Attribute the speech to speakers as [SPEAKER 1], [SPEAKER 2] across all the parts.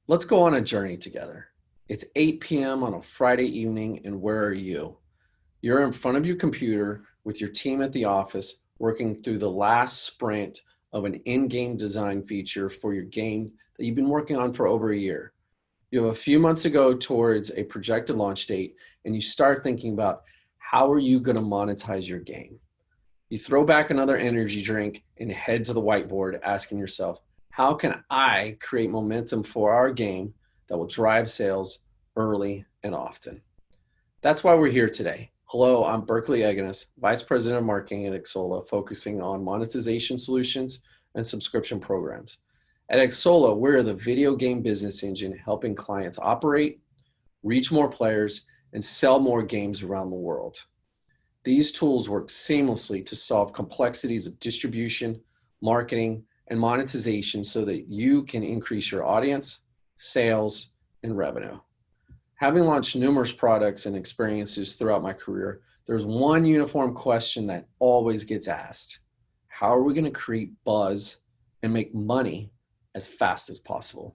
[SPEAKER 1] Let's go on a journey together. It's 8 p.m. on a Friday evening, and where are you? You're in front of your computer with your team at the office working through the last sprint of an in-game design feature for your game that you've been working on for over a year. You have a few months to go towards a projected launch date, and you start thinking about how are you going to monetize your game? You throw back another energy drink and head to the whiteboard asking yourself, how can I create momentum for our game that will drive sales early and often? That's why we're here today. Hello, I'm Berkley Egenes, Vice President of Marketing at Xsolla, focusing on monetization solutions and subscription programs. At Xsolla, we're the video game business engine helping clients operate, reach more players, and sell more games around the world. These tools work seamlessly to solve complexities of distribution, marketing, and monetization so that you can increase your audience, sales, and revenue. Having launched numerous products and experiences throughout my career, there's one uniform question that always gets asked. How are we going to create buzz and make money as fast as possible?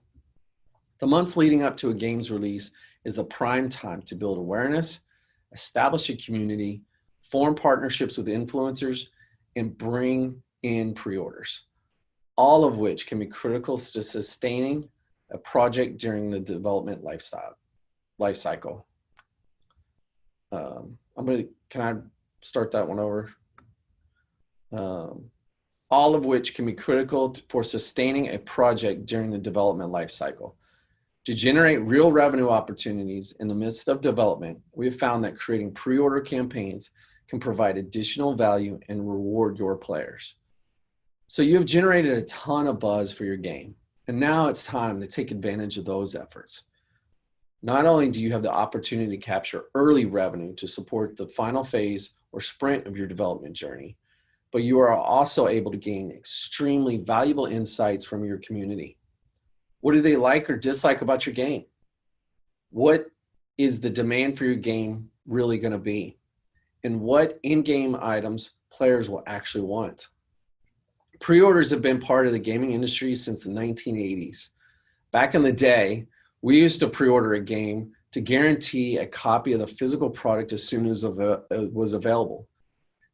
[SPEAKER 1] The months leading up to a game's release is the prime time to build awareness, establish a community, form partnerships with influencers, and bring in pre-orders, all of which can be critical to sustaining a project during the development life cycle. Can I start that one over? All of which can be critical for sustaining a project during the development life cycle. To generate real revenue opportunities in the midst of development, we have found that creating pre-order campaigns can provide additional value and reward your players. So you have generated a ton of buzz for your game, and now it's time to take advantage of those efforts. Not only do you have the opportunity to capture early revenue to support the final phase or sprint of your development journey, but you are also able to gain extremely valuable insights from your community. What do they like or dislike about your game? What is the demand for your game really going to be? And what in-game items players will actually want? Pre-orders have been part of the gaming industry since the 1980s. Back in the day, we used to pre-order a game to guarantee a copy of the physical product as soon as it was available.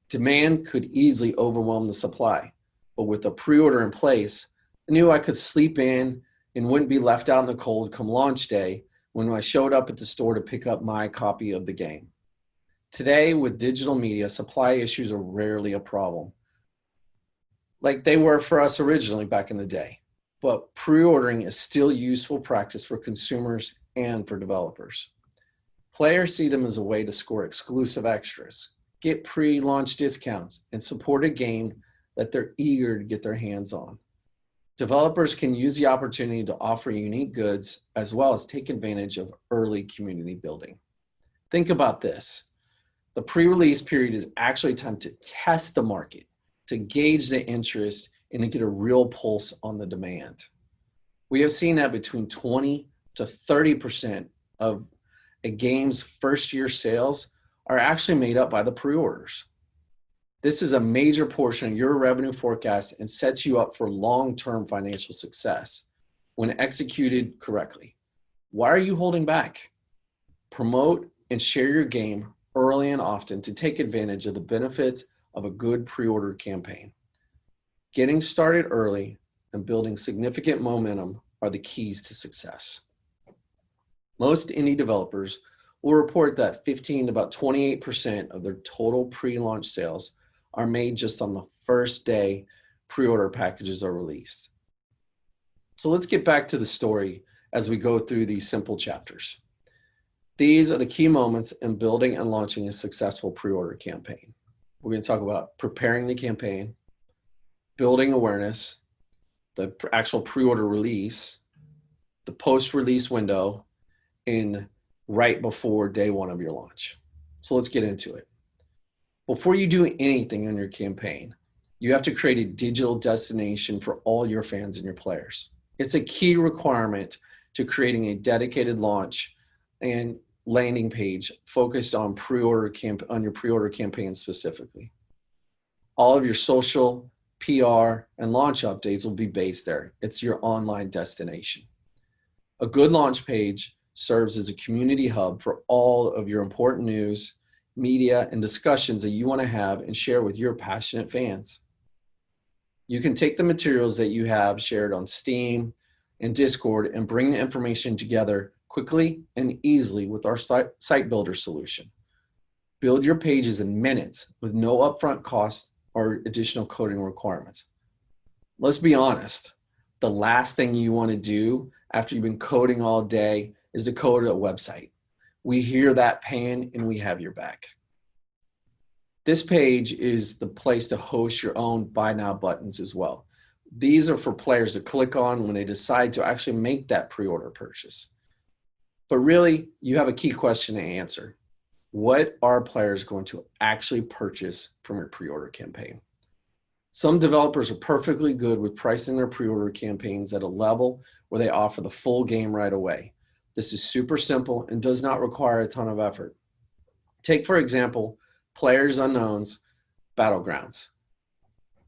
[SPEAKER 1] Demand could easily overwhelm the supply, but with a pre-order in place, I knew I could sleep in and wouldn't be left out in the cold come launch day when I showed up at the store to pick up my copy of the game. Today, with digital media, supply issues are rarely a problem, like they were for us originally back in the day. But pre-ordering is still useful practice for consumers and for developers. Players see them as a way to score exclusive extras, get pre-launch discounts, and support a game that they're eager to get their hands on. Developers can use the opportunity to offer unique goods as well as take advantage of early community building. Think about this. The pre-release period is actually time to test the market, to gauge the interest, and to get a real pulse on the demand. We have seen that between 20 to 30% of a game's first year sales are actually made up by the pre-orders. This is a major portion of your revenue forecast and sets you up for long-term financial success when executed correctly. Why are you holding back? Promote and share your game early and often to take advantage of the benefits of a good pre-order campaign. Getting started early and building significant momentum are the keys to success. Most indie developers will report that 15 to about 28% of their total pre-launch sales are made just on the first day pre-order packages are released. So let's get back to the story as we go through these simple chapters. These are the key moments in building and launching a successful pre-order campaign. We're going to talk about preparing the campaign, building awareness, the actual pre-order release, the post-release window, and right before day one of your launch. So let's get into it. Before you do anything on your campaign, you have to create a digital destination for all your fans and your players. It's a key requirement to creating a dedicated launch and landing page focused on your pre-order campaign specifically. All of your social, PR, and launch updates will be based there. It's your online destination. A good launch page serves as a community hub for all of your important news, media, and discussions that you want to have and share with your passionate fans. You can take the materials that you have shared on Steam and Discord and bring the information together quickly and easily with our site builder solution. Build your pages in minutes with no upfront cost or additional coding requirements. Let's be honest, the last thing you want to do after you've been coding all day is to code a website. We hear that pain and we have your back. This page is the place to host your own buy now buttons as well. These are for players to click on when they decide to actually make that pre-order purchase. But really, you have a key question to answer. What are players going to actually purchase from your pre-order campaign? Some developers are perfectly good with pricing their pre-order campaigns at a level where they offer the full game right away. This is super simple and does not require a ton of effort. Take, for example, Players Unknown's Battlegrounds.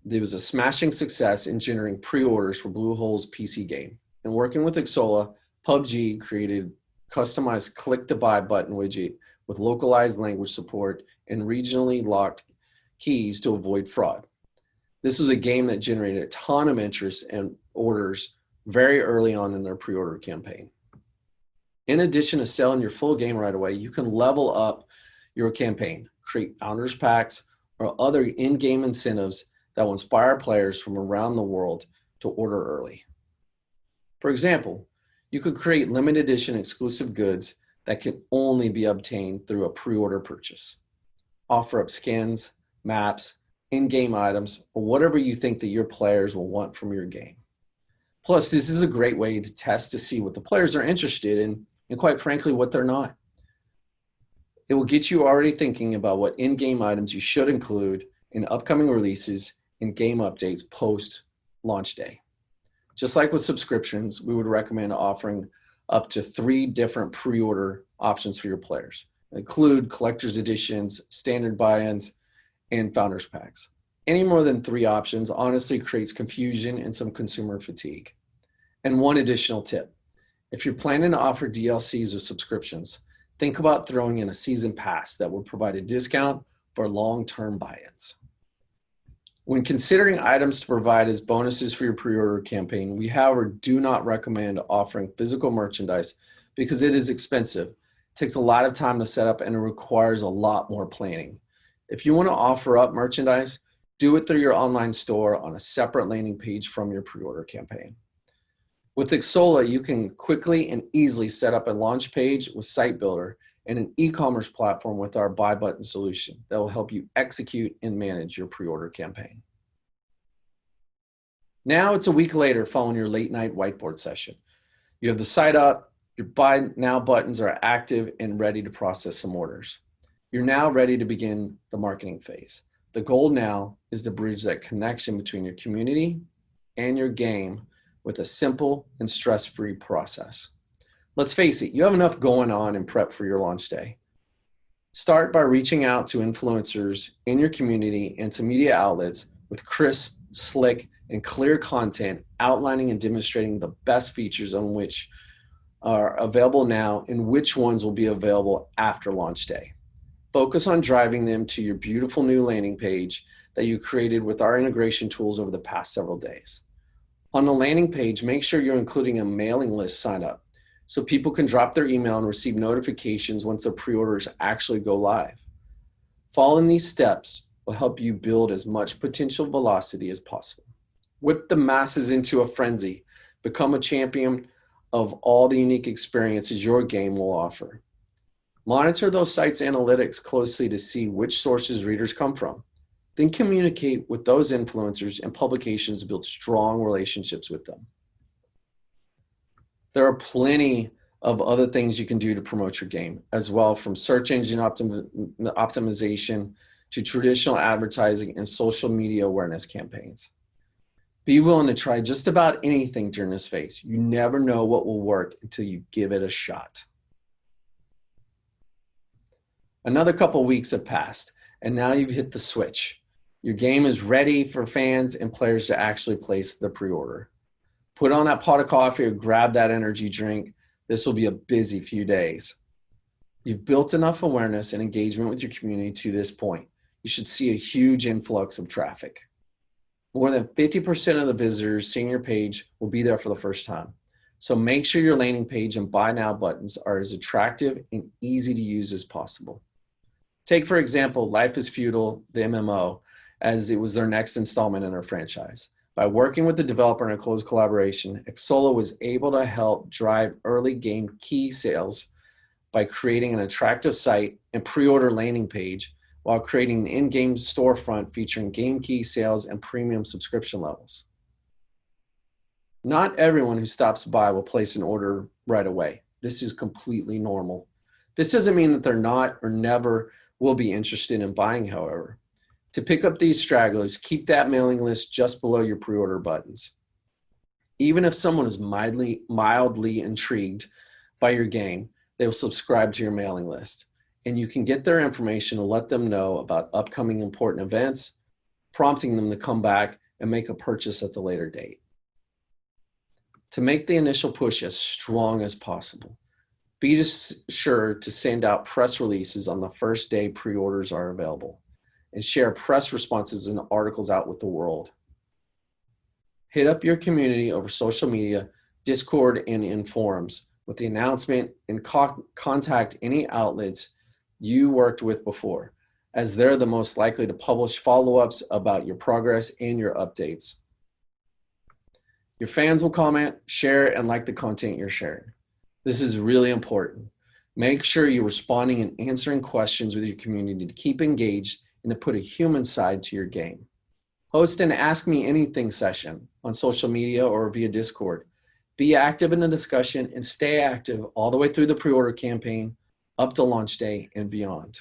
[SPEAKER 1] There was a smashing success in generating pre-orders for Bluehole's PC game. And working with Xsolla, PUBG created customized click-to-buy button widget with localized language support and regionally locked keys to avoid fraud. This was a game that generated a ton of interest and orders very early on in their pre-order campaign. In addition to selling your full game right away, you can level up your campaign, create founders packs or other in-game incentives that will inspire players from around the world to order early. For example, you could create limited edition exclusive goods that can only be obtained through a pre-order purchase. Offer up skins, maps, in-game items, or whatever you think that your players will want from your game. Plus, this is a great way to test to see what the players are interested in and quite frankly, what they're not. It will get you already thinking about what in-game items you should include in upcoming releases and game updates post-launch day. Just like with subscriptions, we would recommend offering up to 3 different pre-order options for your players. Include collector's editions, standard buy-ins, and founders packs. Any more than 3 options honestly creates confusion and some consumer fatigue. And one additional tip. If you're planning to offer DLCs or subscriptions, think about throwing in a season pass that will provide a discount for long-term buy-ins. When considering items to provide as bonuses for your pre-order campaign, we, however, do not recommend offering physical merchandise because it is expensive, it takes a lot of time to set up, and it requires a lot more planning. If you want to offer up merchandise, do it through your online store on a separate landing page from your pre-order campaign. With Xsolla, you can quickly and easily set up a launch page with Site Builder and an e-commerce platform with our buy button solution that will help you execute and manage your pre-order campaign. Now it's a week later following your late night whiteboard session. You have the site up, your buy now buttons are active and ready to process some orders. You're now ready to begin the marketing phase. The goal now is to bridge that connection between your community and your game with a simple and stress-free process. Let's face it, you have enough going on in prep for your launch day. Start by reaching out to influencers in your community and to media outlets with crisp, slick, and clear content outlining and demonstrating the best features on which are available now and which ones will be available after launch day. Focus on driving them to your beautiful new landing page that you created with our integration tools over the past several days. On the landing page, make sure you're including a mailing list sign up so people can drop their email and receive notifications once the pre-orders actually go live. Following these steps will help you build as much potential velocity as possible. Whip the masses into a frenzy. Become a champion of all the unique experiences your game will offer. Monitor those sites' analytics closely to see which sources readers come from. Then communicate with those influencers and publications to build strong relationships with them. There are plenty of other things you can do to promote your game as well, from search engine optimization to traditional advertising and social media awareness campaigns. Be willing to try just about anything during this phase. You never know what will work until you give it a shot. Another couple weeks have passed, and now you've hit the switch. Your game is ready for fans and players to actually place the pre-order. Put on that pot of coffee or grab that energy drink This will be a busy few days. You've built enough awareness and engagement with your community to this point. You should see a huge influx of traffic. More than 50% of the visitors seeing your page will be there for the first time. So make sure your landing page and buy now buttons are as attractive and easy to use as possible. Take, for example, Life is Feudal, the MMO, as it was their next installment in their franchise. By working with the developer in a close collaboration, Xsolla was able to help drive early game key sales by creating an attractive site and pre-order landing page while creating an in-game storefront featuring game key sales and premium subscription levels. Not everyone who stops by will place an order right away. This is completely normal. This doesn't mean that they're not or never will be interested in buying, however. To pick up these stragglers, keep that mailing list just below your pre-order buttons. Even if someone is mildly intrigued by your game, they will subscribe to your mailing list. And you can get their information and let them know about upcoming important events, prompting them to come back and make a purchase at the later date. To make the initial push as strong as possible, be sure to send out press releases on the first day pre-orders are available and share press responses and articles out with the world. Hit up your community over social media, Discord, and in forums with the announcement, and contact any outlets you worked with before, as they're the most likely to publish follow-ups about your progress and your updates. Your fans will comment, share, and like the content you're sharing. This is really important. Make sure you're responding and answering questions with your community to keep engaged and to put a human side to your game. Host an Ask Me Anything session on social media or via Discord. Be active in the discussion and stay active all the way through the pre-order campaign, up to launch day and beyond.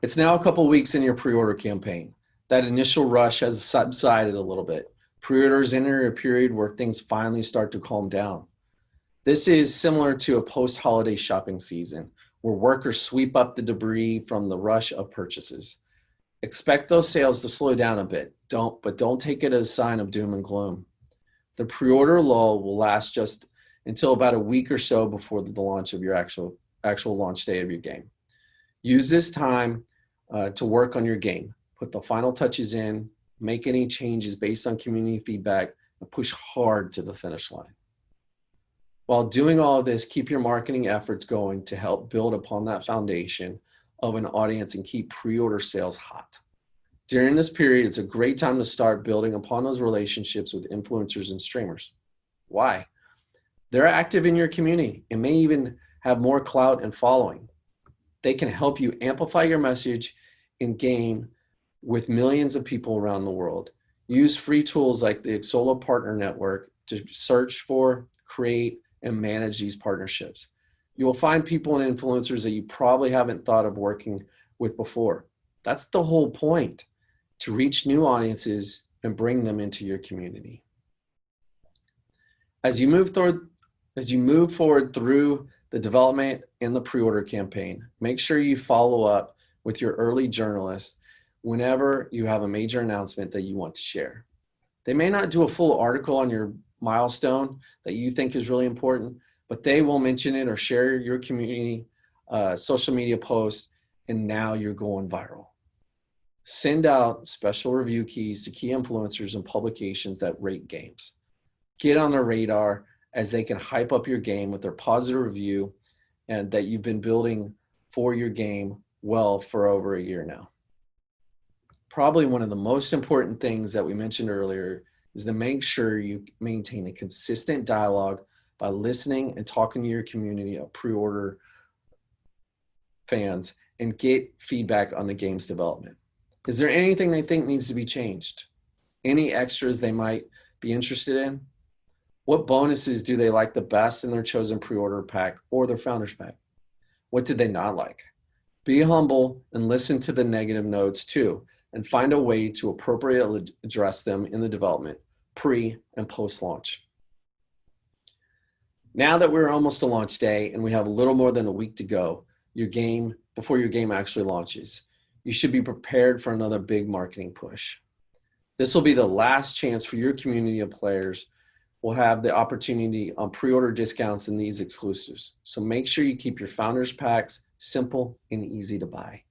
[SPEAKER 1] It's now a couple weeks in your pre-order campaign. That initial rush has subsided a little bit. Pre-orders enter a period where things finally start to calm down. This is similar to a post-holiday shopping season where workers sweep up the debris from the rush of purchases. Expect those sales to slow down a bit, but don't take it as a sign of doom and gloom. The pre-order lull will last just until about a week or so before the launch of your actual launch day of your game. Use this time to work on your game. Put the final touches in, make any changes based on community feedback, and push hard to the finish line. While doing all of this, keep your marketing efforts going to help build upon that foundation of an audience and keep pre-order sales hot. During this period, it's a great time to start building upon those relationships with influencers and streamers. Why? They're active in your community and may even have more clout and following. They can help you amplify your message in game with millions of people around the world. Use free tools like the Xsolla Partner Network to search for, create, and manage these partnerships. You will find people and influencers that you probably haven't thought of working with before. That's the whole point, to reach new audiences and bring them into your community. As you move forward through the development and the pre-order campaign, make sure you follow up with your early journalists whenever you have a major announcement that you want to share. They may not do a full article on your milestone that you think is really important, but they will mention it or share your community social media post, and now you're going viral. Send out special review keys to key influencers and publications that rate games. Get on their radar as they can hype up your game with their positive review and that you've been building for your game well for over a year now. Probably one of the most important things that we mentioned earlier is to make sure you maintain a consistent dialogue by listening and talking to your community of pre-order fans and get feedback on the game's development. Is there anything they think needs to be changed? Any extras they might be interested in? What bonuses do they like the best in their chosen pre-order pack or their founder's pack? What did they not like? Be humble and listen to the negative notes too, and find a way to appropriately address them in the development, pre and post-launch. Now that we're almost to launch day and we have a little more than a week to go, before your game actually launches, you should be prepared for another big marketing push. This will be the last chance for your community of players will have the opportunity on pre-order discounts and these exclusives. So make sure you keep your founders packs simple and easy to buy.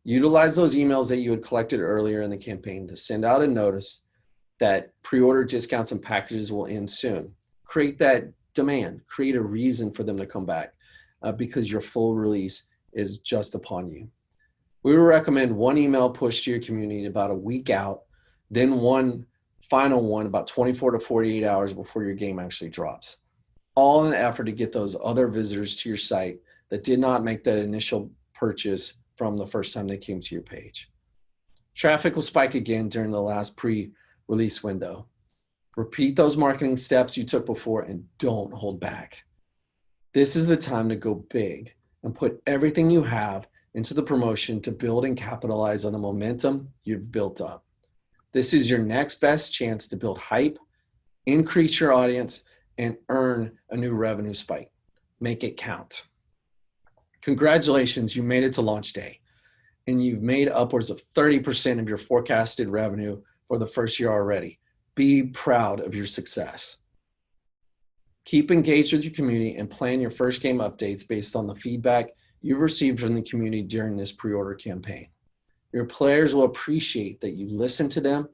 [SPEAKER 1] Utilize those emails that you had collected earlier in the campaign to send out a notice that pre-order discounts and packages will end soon. Create that demand, create a reason for them to come back because your full release is just upon you. We would recommend one email push to your community about a week out, then one final one about 24 to 48 hours before your game actually drops. All in an effort to get those other visitors to your site that did not make that initial purchase from the first time they came to your page. Traffic will spike again during the last pre-release window. Repeat those marketing steps you took before and don't hold back. This is the time to go big and put everything you have into the promotion to build and capitalize on the momentum you've built up. This is your next best chance to build hype, increase your audience, and earn a new revenue spike. Make it count. Congratulations, you made it to launch day, and you've made upwards of 30% of your forecasted revenue for the first year already. Be proud of your success. Keep engaged with your community and plan your first game updates based on the feedback you've received from the community during this pre-order campaign. Your players will appreciate that you listen to them,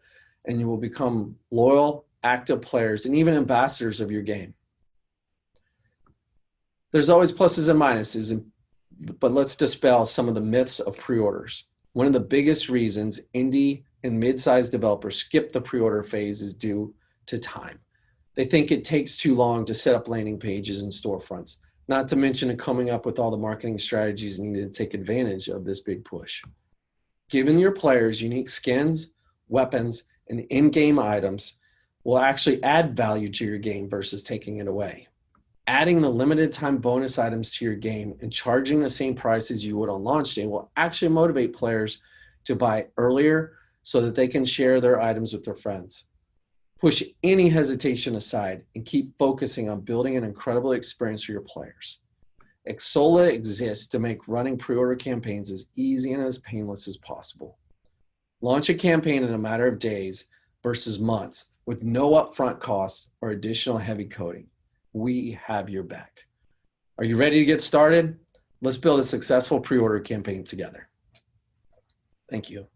[SPEAKER 1] and you will become loyal, active players and even ambassadors of your game. There's always pluses and minuses, but let's dispel some of the myths of pre-orders. One of the biggest reasons indie and mid-sized developers skip the pre-order phase is due to time. They think it takes too long to set up landing pages and storefronts, not to mention coming up with all the marketing strategies needed to take advantage of this big push. Giving your players unique skins, weapons, and in-game items will actually add value to your game versus taking it away. Adding the limited time bonus items to your game and charging the same price as you would on launch day will actually motivate players to buy earlier so that they can share their items with their friends. Push any hesitation aside and keep focusing on building an incredible experience for your players. Xsolla exists to make running pre-order campaigns as easy and as painless as possible. Launch a campaign in a matter of days versus months with no upfront costs or additional heavy coding. We have your back. Are you ready to get started? Let's build a successful pre-order campaign together. Thank you.